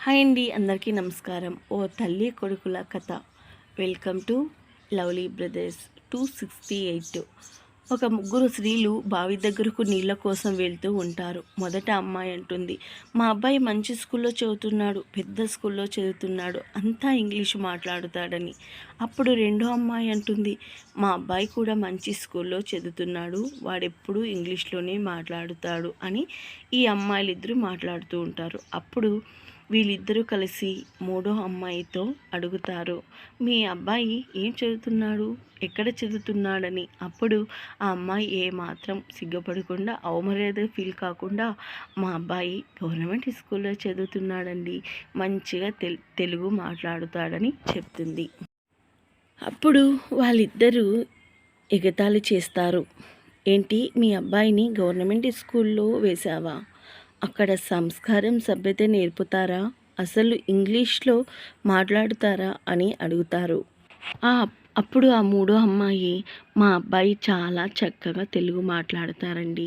Hi అండి, అందరికీ నమస్కారం. ఓ తల్లి కొడుకుల కథ. Welcome to lovely brothers 268. ఒక ముగ్గురు స్త్రీలు బావి దగ్గరకు నీళ్ళ కోసం వెళ్తూ ఉంటారు. మొదట అమ్మాయి అంటుంది, మా అబ్బాయి మంచి స్కూల్లో చదువుతున్నాడు, పెద్ద స్కూల్లో చదువుతున్నాడు, అంతా ఇంగ్లీషు మాట్లాడుతాడని. అప్పుడు రెండో అమ్మాయి అంటుంది, మా అబ్బాయి కూడా మంచి స్కూల్లో చదువుతున్నాడు, వాడెప్పుడూ ఇంగ్లీష్లోనే మాట్లాడుతాడు అని. ఈ అమ్మాయిలిద్దరూ మాట్లాడుతూ ఉంటారు. అప్పుడు వీళ్ళిద్దరూ కలిసి మూడో అమ్మాయితో అడుగుతారు, మీ అబ్బాయి ఏం చదువుతున్నాడు, ఎక్కడ చదువుతున్నాడని. అప్పుడు ఆ అమ్మాయి ఏమాత్రం సిగ్గుపడకుండా, అవమర్యాద ఫీల్ కాకుండా, మా అబ్బాయి గవర్నమెంట్ స్కూల్లో చదువుతున్నాడండి, మంచిగా తెలుగు మాట్లాడుతాడని చెప్తుంది. అప్పుడు వాళ్ళిద్దరూ ఎగతాళి చేస్తారు. ఏంటి, మీ అబ్బాయిని గవర్నమెంట్ స్కూల్లో వేశావా? అక్కడ సంస్కారం సభ్యత నేర్పుతారా, అసలు ఇంగ్లీష్లో మాట్లాడుతారా అని అడుగుతారు. అప్పుడు ఆ మూడో అమ్మాయి, మా అబ్బాయి చాలా చక్కగా తెలుగు మాట్లాడతారండి,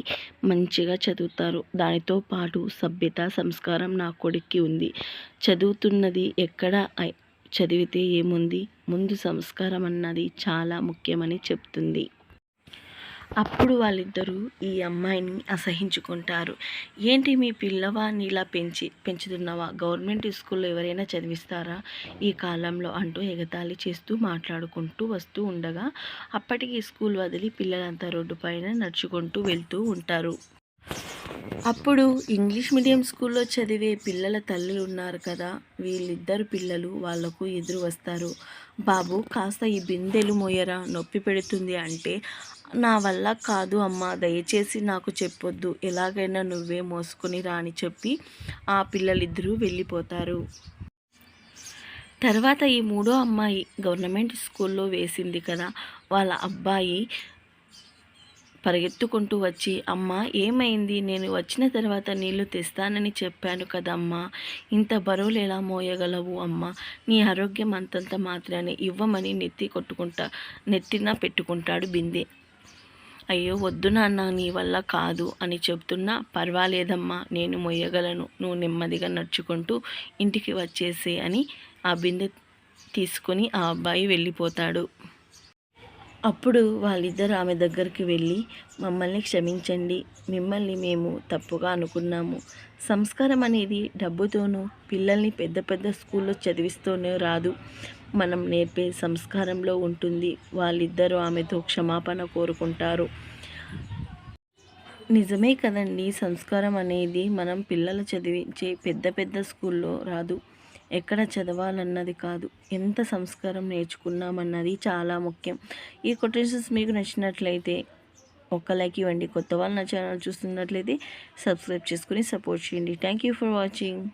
మంచిగా చదువుతారు, దానితో పాటు సభ్యత సంస్కారం నా కొడుక్కి ఉంది, చదువుతున్నది ఎక్కడ చదివితే ఏముంది, ముందు సంస్కారం అన్నది చాలా ముఖ్యమని చెప్తుంది. అప్పుడు వాళ్ళిద్దరూ ఈ అమ్మాయిని అసహించుకుంటారు. ఏంటి, మీ పిల్లవాడిని ఇలా పెంచుతున్నావా, గవర్నమెంట్ స్కూల్లో ఎవరైనా చదివిస్తారా ఈ కాలంలో అంటూ ఎగతాళి చేస్తూ మాట్లాడుకుంటూ వస్తూ ఉండగా, అప్పటికి స్కూల్ వదిలి పిల్లలంతా రోడ్డు పైన నడుచుకుంటూ వెళ్తూ ఉంటారు. అప్పుడు ఇంగ్లీష్ మీడియం స్కూల్లో చదివే పిల్లల తల్లులు ఉన్నారు కదా, వీళ్ళిద్దరు పిల్లలు వాళ్లకు ఎదురు వస్తారు. బాబు, కాస్త ఈ బిందెలు మోయరా, నొప్పి పెడుతుంది అంటే, నా వల్ల కాదు అమ్మా, దయచేసి నాకు చెప్పొద్దు, ఎలాగైనా నువ్వే మోసుకొని రా అని చెప్పి ఆ పిల్లలిద్దరూ వెళ్ళిపోతారు. తర్వాత ఈ మూడో అమ్మాయి గవర్నమెంట్ స్కూల్లో వేసింది కదా, వాళ్ళ అబ్బాయి పరిగెత్తుకుంటూ వచ్చి, అమ్మ ఏమైంది, నేను వచ్చిన తర్వాత నీళ్లు తెస్తానని చెప్పాను కదమ్మా, ఇంత బరువులు ఎలా మోయగలవు అమ్మ, నీ ఆరోగ్యం అంతంత మాత్రాన్ని ఇవ్వమని నెత్తిన పెట్టుకుంటాడు బిందె. అయ్యో వద్దు నాన్న, నీ వల్ల కాదు అని చెప్తున్నా, పర్వాలేదమ్మా, నేను మొయ్యగలను, నువ్వు నెమ్మదిగా నడుచుకుంటూ ఇంటికి వచ్చేసే అని ఆ బిందె తీసుకొని ఆ అబ్బాయి వెళ్ళిపోతాడు. అప్పుడు వాళ్ళిద్దరు ఆమె దగ్గరికి వెళ్ళి, మమ్మల్ని క్షమించండి, మిమ్మల్ని మేము తప్పుగా అనుకున్నాము, సంస్కారం అనేది డబ్బుతోనూ పిల్లల్ని పెద్ద పెద్ద స్కూల్లో చదివిస్తూనే రాదు, మనం నేర్పే సంస్కారంలో ఉంటుంది. వాళ్ళిద్దరూ ఆమెతో క్షమాపణ కోరుకుంటారు. నిజమే కదండి, సంస్కారం అనేది మనం పిల్లలు చదివించే పెద్ద పెద్ద స్కూల్లో రాదు, ఎక్కడ చదవాలన్నది కాదు, ఎంత సంస్కారం నేర్చుకున్నామన్నది చాలా ముఖ్యం. ఈ కొటేషన్స్ మీకు నచ్చినట్లయితే ఒక లైక్ ఇవ్వండి. కొత్త వాళ్ళు నా ఛానల్ చూస్తున్నట్లయితే సబ్స్క్రైబ్ చేసుకుని సపోర్ట్ చేయండి. Thank you for watching.